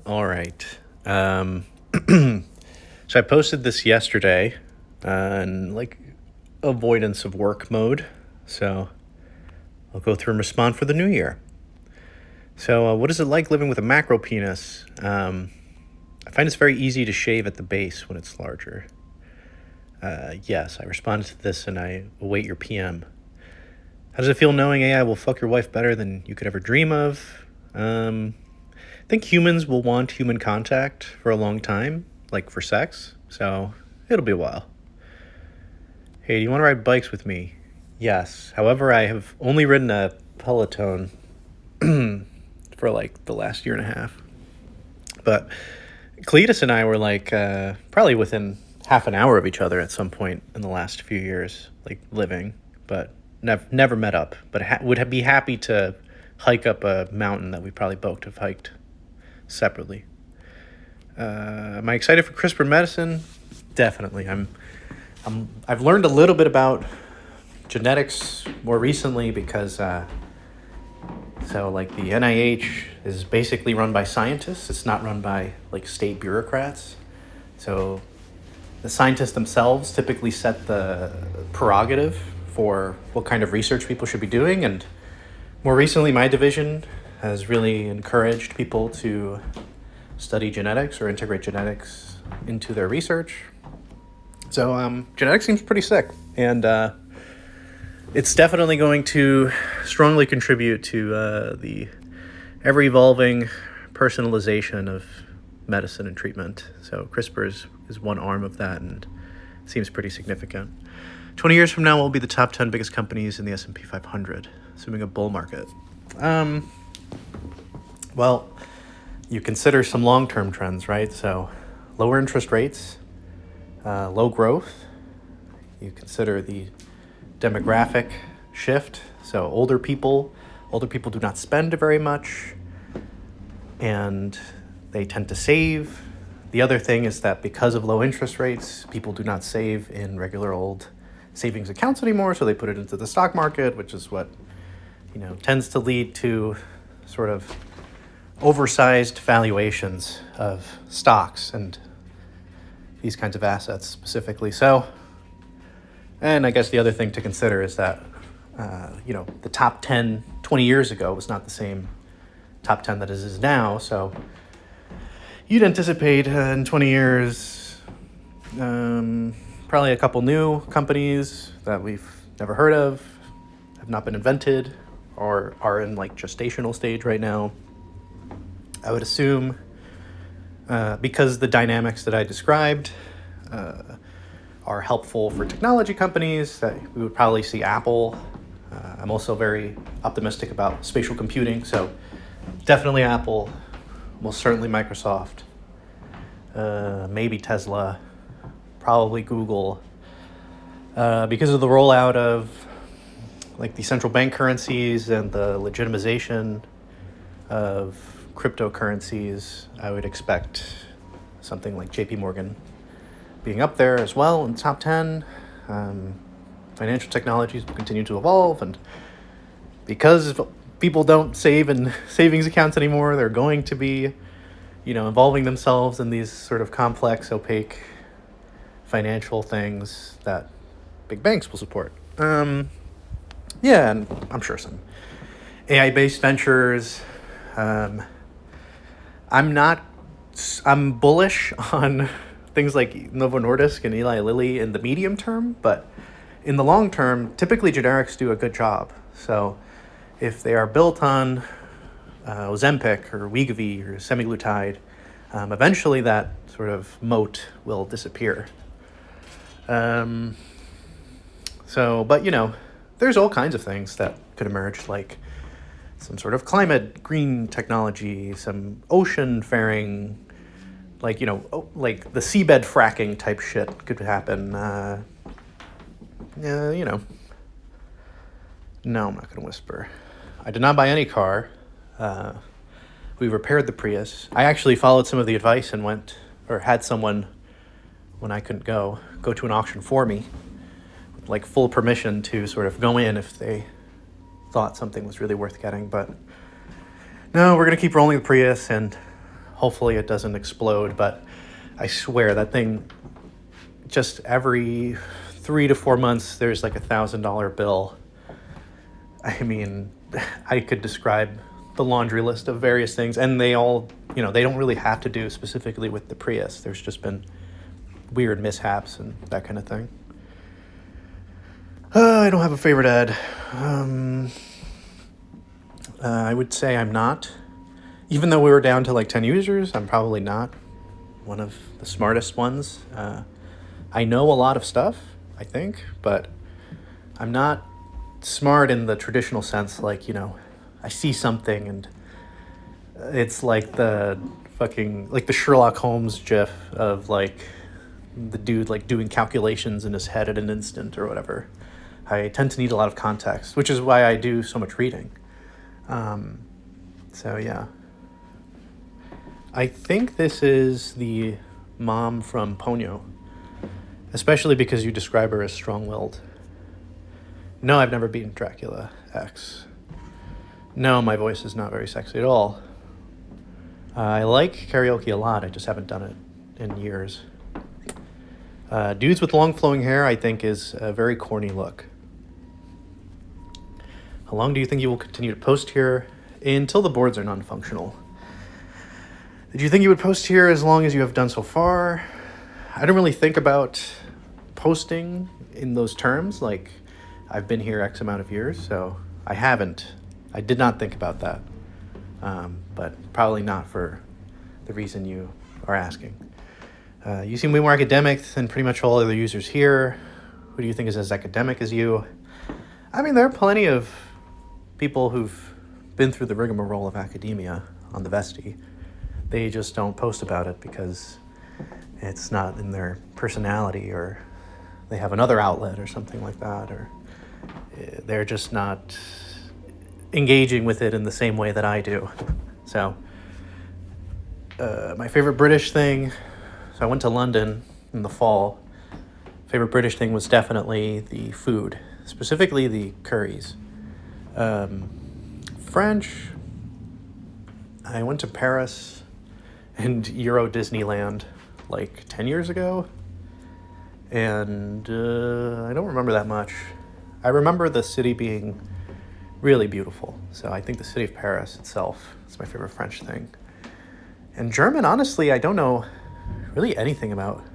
All right. Um, so I posted this yesterday in like avoidance of work mode. So I'll go through and respond for the new year. So, what is it like living with a macro penis? I find it's very easy to shave at the base when it's larger. Yes, I responded to this and I await your PM. How does it feel knowing AI will fuck your wife better than you could ever dream of? I think humans will want human contact for a long time, like for sex, so it'll be a while. Hey, do you want to ride bikes with me? Yes. However, I have only ridden a Peloton for like the last year and a half. But Cletus and I were like probably within half an hour of each other at some point in the last few years, like living, but never met up. But would be happy to hike up a mountain that we probably both have hiked separately. Am I excited for CRISPR medicine? Definitely. I've learned a little bit about genetics more recently because so like the NIH is basically run by scientists. It's not run by like state bureaucrats. So the scientists themselves typically set the prerogative for what kind of research people should be doing. And more recently, my division has really encouraged people to study genetics or integrate genetics into their research. So genetics seems pretty sick. And it's definitely going to strongly contribute to the ever-evolving personalization of medicine and treatment. So CRISPR is one arm of that and seems pretty significant. 20 years from now, we'll be the top 10 biggest companies in the S&P 500, assuming a bull market. Well, you consider some long-term trends, right? So lower interest rates, low growth. You consider the demographic shift. So older people do not spend very much and they tend to save. The other thing is that because of low interest rates, people do not save in regular old savings accounts anymore, so they put it into the stock market, which is what, tends to lead to sort of oversized valuations of stocks and these kinds of assets specifically. So, and I guess the other thing to consider is that, the top 10 20 years ago was not the same top 10 that it is now. So you'd anticipate in 20 years, probably a couple new companies that we've never heard of, have not been invented, or are in like gestational stage right now. I would assume, because the dynamics that I described are helpful for technology companies, that we would probably see Apple. I'm also very optimistic about spatial computing, so definitely Apple, most certainly Microsoft, maybe Tesla, probably Google, because of the rollout of like the central bank currencies and the legitimization of cryptocurrencies. I would expect something like JP Morgan being up there as well in the top 10. Financial technologies will continue to evolve, and because people don't save in savings accounts anymore, they're going to be, involving themselves in these sort of complex, opaque financial things that big banks will support. Yeah, and I'm sure some AI-based ventures. I'm bullish on things like Novo Nordisk and Eli Lilly in the medium term, but in the long term, typically generics do a good job. So if they are built on Ozempic or Wegovy or semaglutide, eventually that sort of moat will disappear. But there's all kinds of things that could emerge, like some sort of climate green technology, some ocean faring, like the seabed fracking type shit could happen. No, I'm not going to whisper. I did not buy any car. We repaired the Prius. I actually followed some of the advice and had someone, when I couldn't go to an auction for me, with like full permission to sort of go in if they thought something was really worth getting. But no, we're going to keep rolling the Prius, and Hopefully it doesn't explode, but I swear that thing, just every 3 to 4 months, there's like $1,000 bill. I mean, I could describe the laundry list of various things, and they all, they don't really have to do specifically with the Prius. There's just been weird mishaps and that kind of thing. I don't have a favorite ad. I would say I'm not. Even though we were down to like 10 users, I'm probably not one of the smartest ones. I know a lot of stuff, I think, but I'm not smart in the traditional sense. Like, I see something and it's like the Sherlock Holmes gif of like the dude like doing calculations in his head at an instant or whatever. I tend to need a lot of context, which is why I do so much reading. So yeah. I think this is the mom from Ponyo, especially because you describe her as strong-willed. No, I've never beaten Dracula X. No, my voice is not very sexy at all. I like karaoke a lot, I just haven't done it in years. Dudes with long flowing hair, I think, is a very corny look. How long do you think you will continue to post here? Until the boards are non-functional. Did you think you would post here as long as you have done so far? I don't really think about posting in those terms, like I've been here X amount of years, so I haven't. I did not think about that, but probably not for the reason you are asking. You seem way more academic than pretty much all other users here. Who do you think is as academic as you? I mean, there are plenty of people who've been through the rigmarole of academia on the Vesti. They just don't post about it because it's not in their personality, or they have another outlet or something like that, or they're just not engaging with it in the same way that I do. So my favorite British thing, so I went to London in the fall. Favorite British thing was definitely the food, specifically the curries. French, I went to Paris and Euro Disneyland like 10 years ago, and I don't remember that much. I remember the city being really beautiful, so I think the city of Paris itself is my favorite French thing. And German, honestly, I don't know really anything about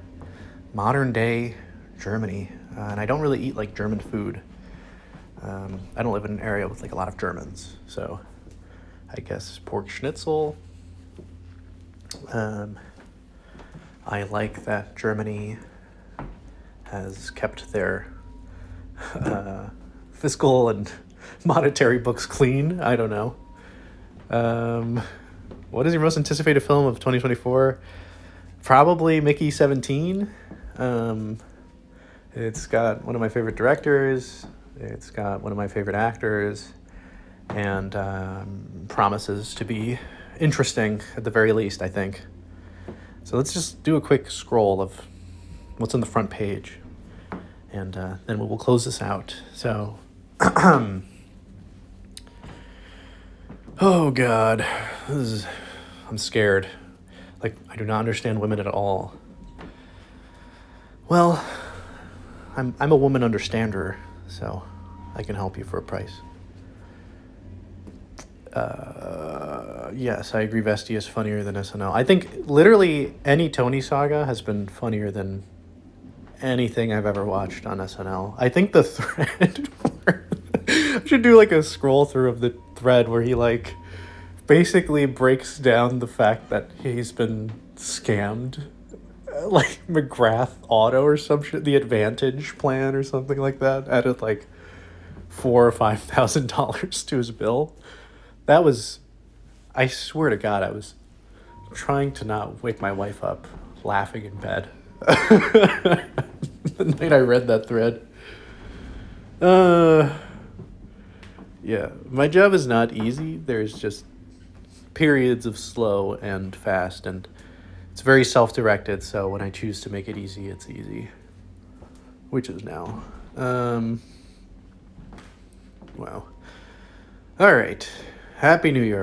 modern day Germany, and I don't really eat like German food. I don't live in an area with like a lot of Germans, so I guess pork schnitzel. I like that Germany has kept their fiscal and monetary books clean. I don't know. What is your most anticipated film of 2024? Probably Mickey 17. It's got one of my favorite directors. It's got one of my favorite actors, and promises to be interesting at the very least, I think. So let's just do a quick scroll of what's on the front page, and then we'll close this out. So, oh God, I'm scared. Like, I do not understand women at all. Well, I'm a woman understander, so I can help you for a price. Yes, I agree Vesti is funnier than SNL. I think literally any Tony saga has been funnier than anything I've ever watched on SNL. I think the thread I should do like a scroll through of the thread where he like basically breaks down the fact that he's been scammed, like McGrath Auto or some shit, the Advantage plan or something like that, added like $4,000 or $5,000 to his bill. That was, I swear to God, I was trying to not wake my wife up laughing in bed the night I read that thread. Yeah, my job is not easy. There's just periods of slow and fast, and it's very self-directed, so when I choose to make it easy, it's easy. Which is now. Wow. All right. Happy New Year,